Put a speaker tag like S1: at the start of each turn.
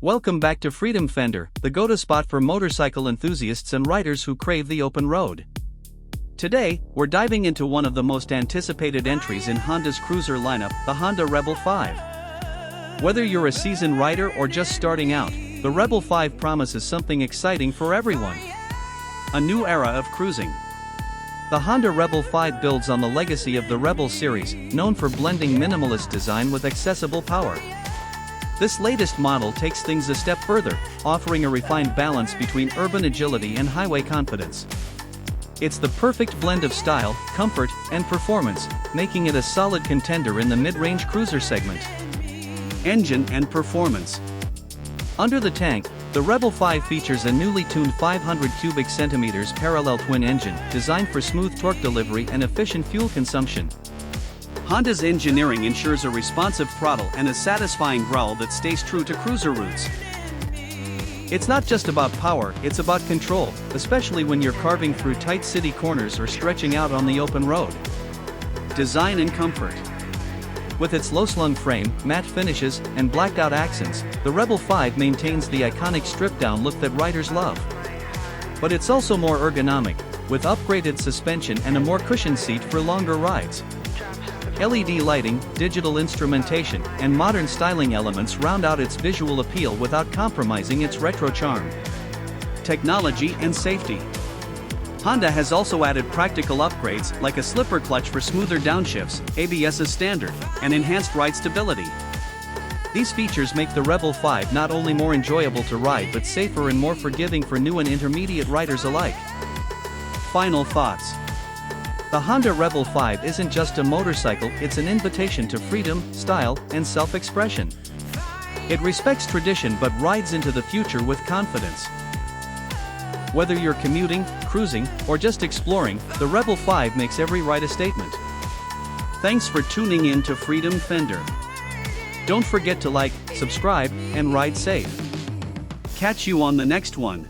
S1: Welcome back to Freedom Fender, the go-to spot for motorcycle enthusiasts and riders who crave the open road. Today, we're diving into one of the most anticipated entries in Honda's cruiser lineup, the Honda Rebel 5. Whether you're a seasoned rider or just starting out, the Rebel 5 promises something exciting for everyone. A new era of cruising. The Honda Rebel 5 builds on the legacy of the Rebel series, known for blending minimalist design with accessible power. This latest model takes things a step further, offering a refined balance between urban agility and highway confidence. It's the perfect blend of style, comfort, and performance, making it a solid contender in the mid-range cruiser segment. Engine and performance. Under the tank, the Rebel 5 features a newly tuned 500 cubic centimeters parallel twin engine, designed for smooth torque delivery and efficient fuel consumption. Honda's engineering ensures a responsive throttle and a satisfying growl that stays true to cruiser routes. It's not just about power, it's about control, especially when you're carving through tight city corners or stretching out on the open road. Design and comfort. With its low-slung frame, matte finishes, and blacked-out accents, the Rebel 5 maintains the iconic stripped-down look that riders love. But it's also more ergonomic, with upgraded suspension and a more cushioned seat for longer rides. LED lighting, digital instrumentation, and modern styling elements round out its visual appeal without compromising its retro charm. Technology and safety. Honda has also added practical upgrades like a slipper clutch for smoother downshifts, ABS as standard, and enhanced ride stability. These features make the Rebel 5 not only more enjoyable to ride but safer and more forgiving for new and intermediate riders alike. Final thoughts. The Honda Rebel 5 isn't just a motorcycle, it's an invitation to freedom, style, and self-expression. It respects tradition but rides into the future with confidence. Whether you're commuting, cruising, or just exploring, the Rebel 5 makes every ride a statement. Thanks for tuning in to Freedom Fender. Don't forget to like, subscribe, and ride safe. Catch you on the next one.